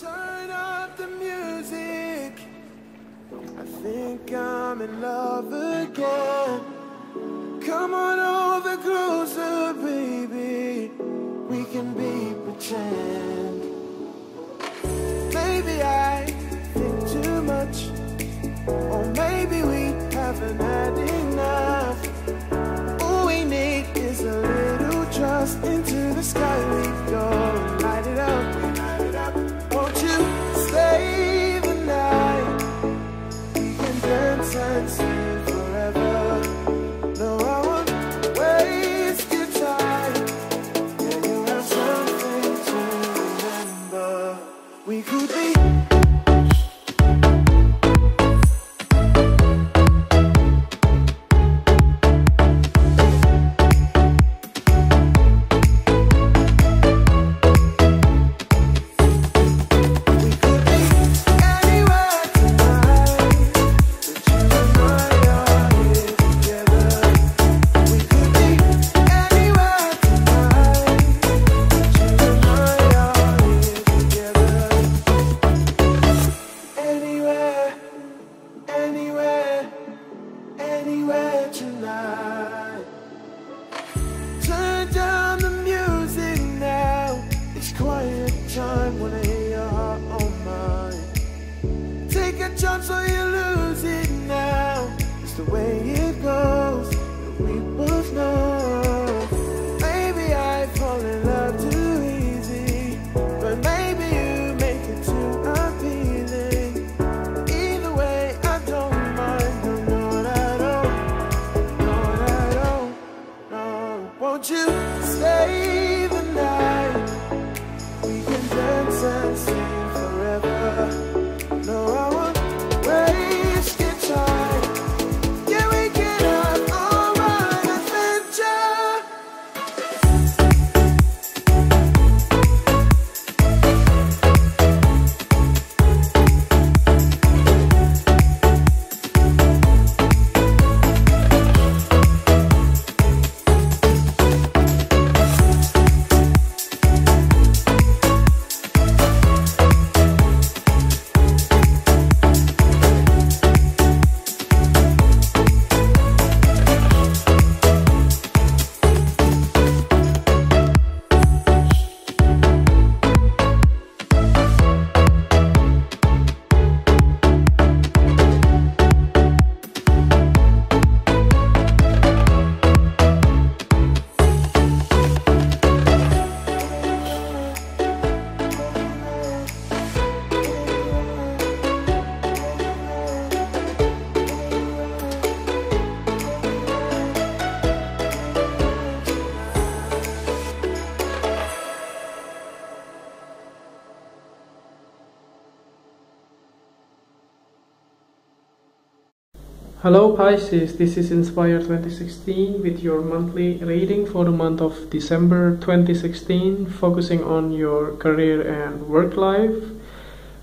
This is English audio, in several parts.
Turn up the music. I think I'm in love again. Come on over closer, baby. We can be pretend. Maybe I think too much, or maybe we haven't had enough. All we need is a little trust. Into the sky we go and light it up. Won't you stay the night? We can dance and sing forever. No, I won't waste your time. Yeah, you have something to remember. We could be Hello Pisces, this is Inspire 2016 with your monthly reading for the month of December 2016, focusing on your career and work life.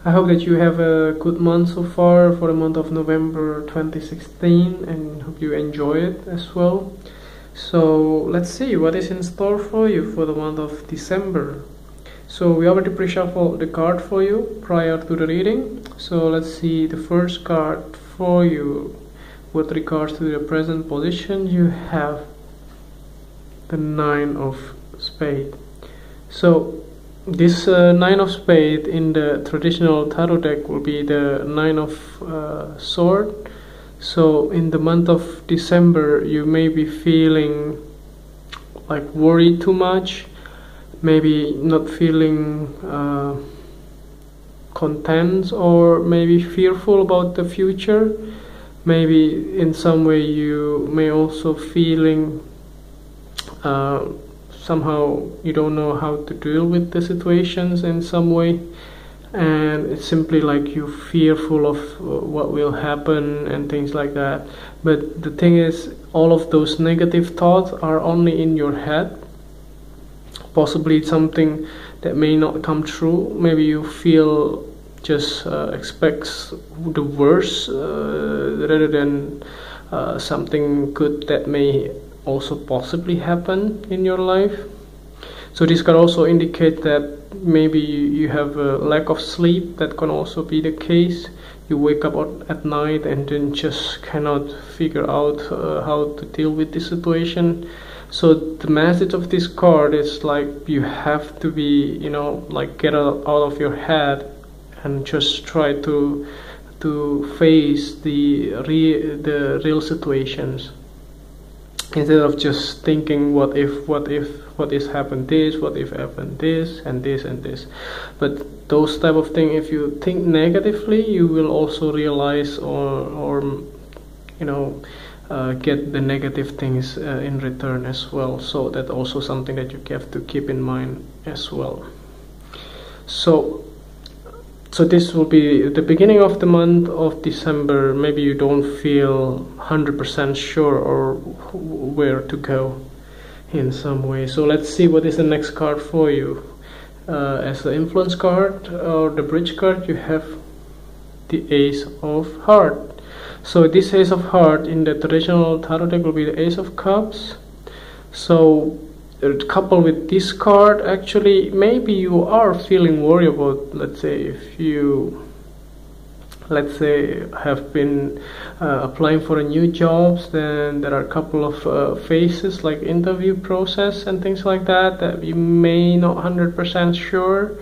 I hope that you have a good month so far for the month of November 2016 and hope you enjoy it as well. So let's see what is in store for you for the month of December. So we already pre-shuffled the card for you prior to the reading. So let's see the first card for you. With regards to the present position, you have the Nine of Spades. So this Nine of Spades in the traditional tarot deck will be the Nine of Swords. So in the month of December, you may be feeling like worried too much, maybe not feeling content, or maybe fearful about the future. Maybe in some way you may also feeling somehow you don't know how to deal with the situations in some way, and it's simply like you fearful of what will happen and things like that. But the thing is, all of those negative thoughts are only in your head. Possibly it's something that may not come true. Maybe you feel just expects the worst rather than something good that may also possibly happen in your life. So this can also indicate that maybe you have a lack of sleep. That can also be the case. You wake up at night and then just cannot figure out how to deal with the situation. So the message of this card is like you have to be, you know, like get out of your head and just try to face the real situations, instead of just thinking what if happened this, what if happened this and this and this. But those type of thing, if you think negatively, you will also realize or you know, get the negative things in return as well. So that's also something that you have to keep in mind as well. So this will be the beginning of the month of December. Maybe you don't feel 100% sure or where to go in some way. So let's see what is the next card for you. As the influence card or the bridge card, you have the Ace of Hearts. So this Ace of Hearts in the traditional tarot deck will be the Ace of Cups. So coupled with this card, actually maybe you are feeling worried about, let's say, if you, let's say, have been applying for a new jobs, then there are a couple of phases like interview process and things like that you may not 100% sure,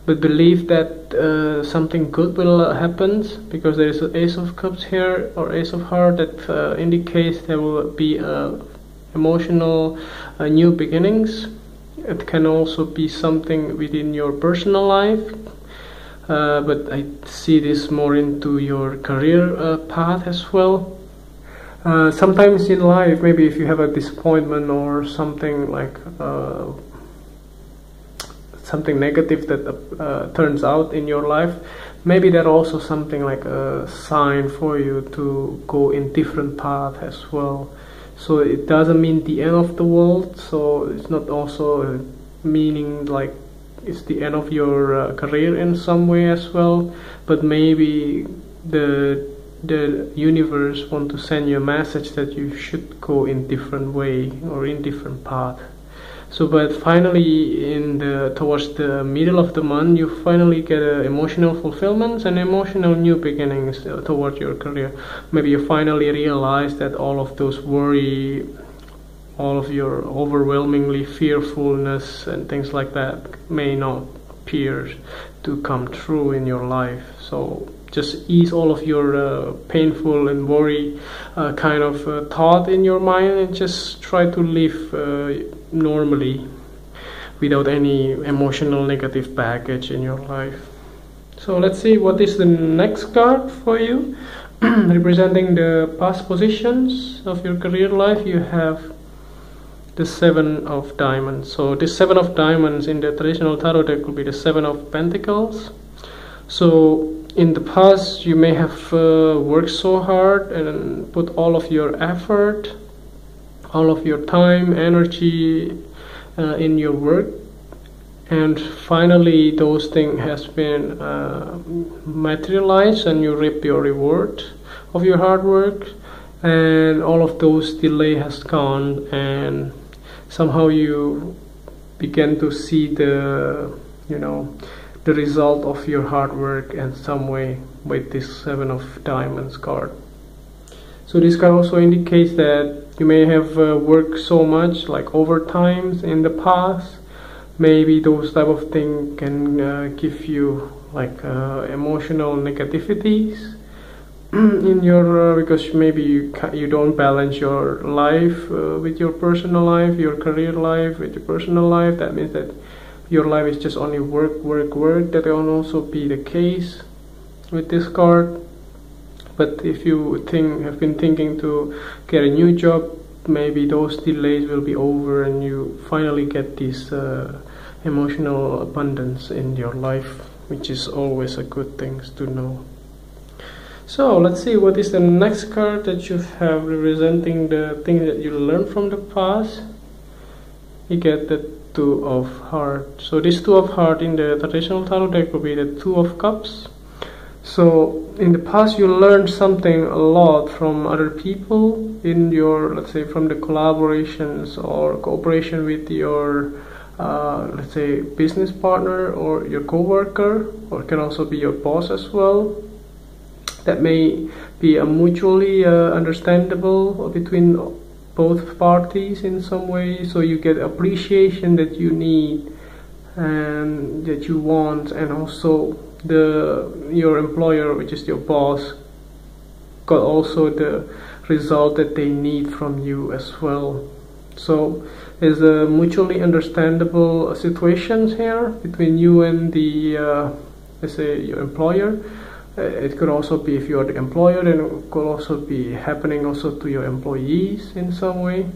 but believe that something good will happen, because there is an Ace of Cups here or Ace of Hearts that indicates there will be emotional new beginnings. It can also be something within your personal life, but I see this more into your career path as well. Sometimes in life, maybe if you have a disappointment or something like something negative that turns out in your life, maybe that also something like a sign for you to go in different path as well. So it doesn't mean the end of the world, so it's not also meaning like it's the end of your career in some way as well, but maybe the universe want to send you a message that you should go in different way or in different path. So, but finally, towards the middle of the month, you finally get emotional fulfillments and emotional new beginnings towards your career. Maybe you finally realize that all of those worry, all of your overwhelmingly fearfulness and things like that may not appear to come true in your life. So just ease all of your painful and worry kind of thought in your mind, and just try to live normally without any emotional negative baggage in your life. So let's see what is the next card for you. Representing the past positions of your career life, you have the Seven of Diamonds. So this Seven of Diamonds in the traditional tarot deck will be the Seven of Pentacles. So in the past you may have worked so hard and put all of your effort, all of your time, energy in your work, and finally those things has been materialized and you reap your reward of your hard work, and all of those delay has gone, and somehow you begin to see the result of your hard work in some way with this Seven of Diamonds card. So this card also indicates that you may have worked so much, like overtimes in the past. Maybe those type of things can give you like emotional negativities in your because maybe you don't balance your life with your personal life, your career life with your personal life. That means that your life is just only work. That can also be the case with this card. But if you have been thinking to get a new job, maybe those delays will be over and you finally get this emotional abundance in your life, which is always a good thing to know. So let's see what is the next card that you have representing the things that you learned from the past. You get the Two of Hearts. So this Two of Hearts in the traditional tarot deck will be the Two of Cups. So in the past you learned something a lot from other people in your, let's say, from the collaborations or cooperation with your let's say business partner or your co-worker, or it can also be your boss as well. That may be a mutually understandable between both parties in some way, so you get appreciation that you need and that you want, and also your employer, which is your boss, got also the result that they need from you as well. So there's a mutually understandable situations here between you and the let's say your employer. It could also be, if you are the employer, then it could also be happening also to your employees in some way.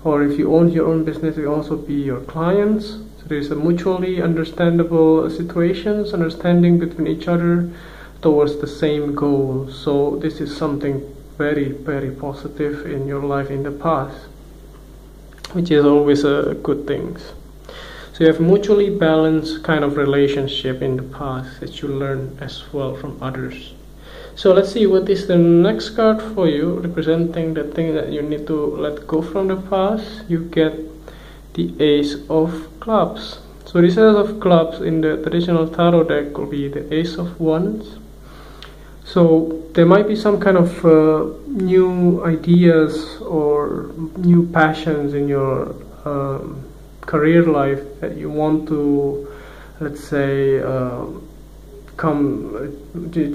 Or if you own your own business, it will also be your clients. So there's a mutually understandable situations, understanding between each other towards the same goal. So this is something very, very positive in your life in the past, which is always a good thing. So you have mutually balanced kind of relationship in the past that you learn as well from others. So let's see what is the next card for you, representing the thing that you need to let go from the past. You get the Ace of Clubs. So this Ace of Clubs in the traditional tarot deck will be the Ace of Wands. So there might be some kind of new ideas or new passions in your career life that you want to, let's say, that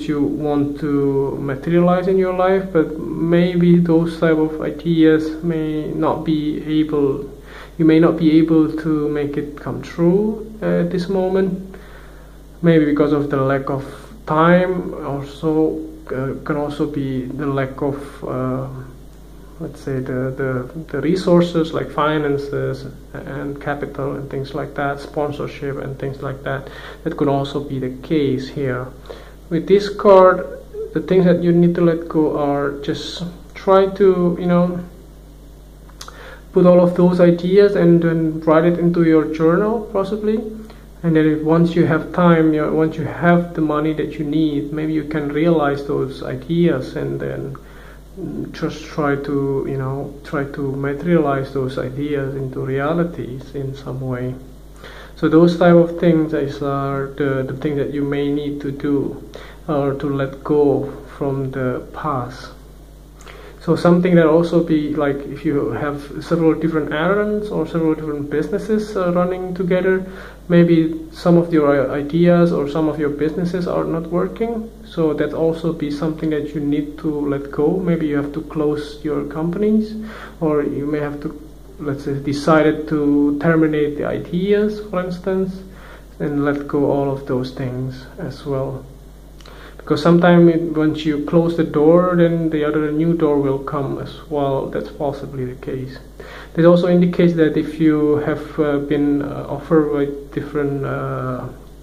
you want to materialize in your life, but maybe those type of ideas may not be able, you may not be able to make it come true at this moment, maybe because of the lack of time. Also can also be the lack of let's say the resources like finances and capital and things like that, sponsorship and things like that. That could also be the case here. With this card, the things that you need to let go are just try to, you know, put all of those ideas and then write it into your journal possibly. And then once you have time, once you have the money that you need, maybe you can realize those ideas and then just try to, you know, try to materialize those ideas into realities in some way. So those type of things are the things that you may need to do or to let go from the past. So something that also be like, if you have several different errands or several different businesses running together, maybe some of your ideas or some of your businesses are not working. So that also be something that you need to let go. Maybe you have to close your companies, or you may have to, let's say, decided to terminate the ideas, for instance, and let go all of those things as well. Because sometimes once you close the door, then the other new door will come as well. That's possibly the case. This also indicates that if you have been offered by different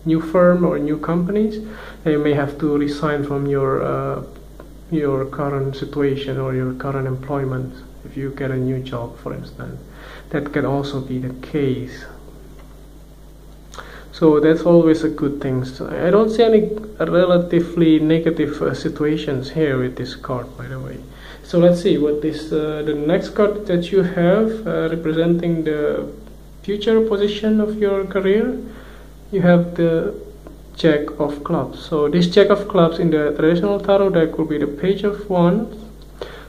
new firm or new companies, you may have to resign from your current situation or your current employment if you get a new job, for instance. That can also be the case. So that's always a good thing. So I don't see any relatively negative situations here with this card, by the way. So let's see what is the next card that you have representing the future position of your career. You have the Jack of Clubs. So this Jack of Clubs in the traditional tarot deck will be the Page of Wands.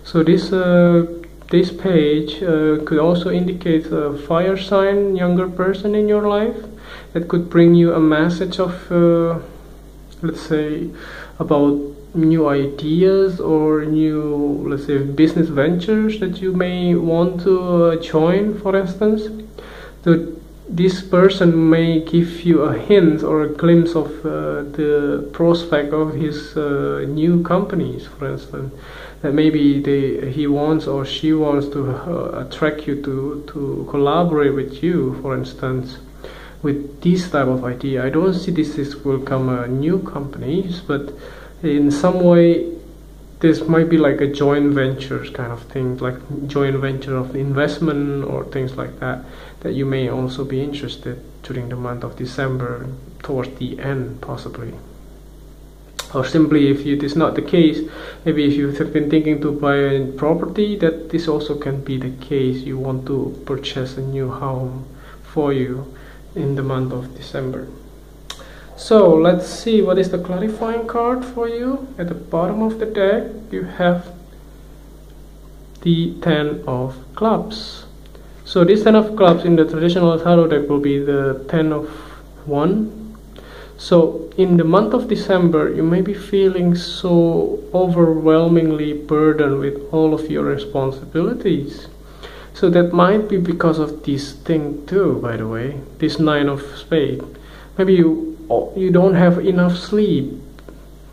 So this page could also indicate a fire sign, younger person in your life. That could bring you a message of, let's say, about new ideas or new, let's say, business ventures that you may want to join, for instance. So this person may give you a hint or a glimpse of the prospect of his new companies, for instance. That maybe he wants or she wants to attract you to collaborate with you, for instance. With this type of idea, I don't see this will come new companies, but in some way this might be like a joint ventures kind of thing, like joint venture of investment or things like that, that you may also be interested during the month of December, towards the end possibly. Or simply, if it is not the case, maybe if you have been thinking to buy a property, that this also can be the case. You want to purchase a new home for you. in the month of December. So let's see what is the clarifying card for you. At the bottom of the deck you have the 10 of clubs. So this 10 of clubs in the traditional tarot deck will be the 10 of 1. So in the month of December you may be feeling so overwhelmingly burdened with all of your responsibilities. So that might be because of this thing too, by the way, this 9 of spades. Maybe you don't have enough sleep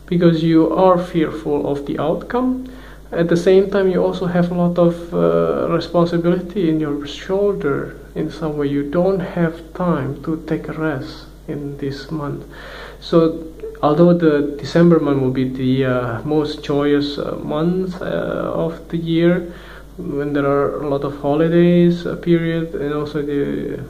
because you are fearful of the outcome. At the same time you also have a lot of responsibility in your shoulder in some way. You don't have time to take a rest in this month. So although the December month will be the most joyous month of the year, when there are a lot of holidays period and also the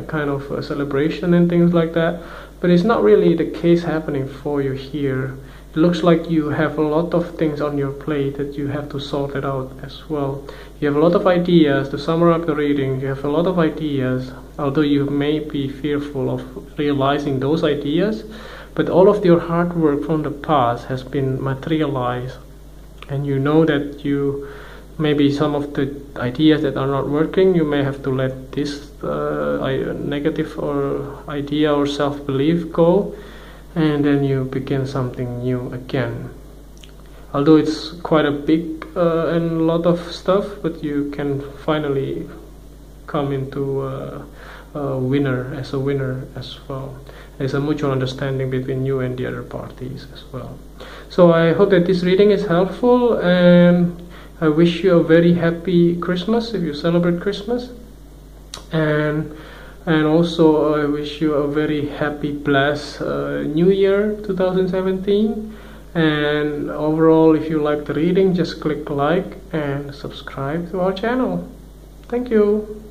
kind of celebration and things like that, but it's not really the case happening for you here. It looks like you have a lot of things on your plate that you have to sort it out as well. You have a lot of ideas. To sum up the reading, you have a lot of ideas, although you may be fearful of realizing those ideas, but all of your hard work from the past has been materialized, and you know that you maybe some of the ideas that are not working, you may have to let this negative or idea or self-belief go, and then you begin something new again. Although it's quite a big and a lot of stuff, but you can finally come into a winner as well. There's a mutual understanding between you and the other parties as well. So I hope that this reading is helpful, and I wish you a very happy Christmas if you celebrate Christmas, and also I wish you a very happy, blessed New Year 2017. And overall, if you like the reading, just click like and subscribe to our channel. Thank you.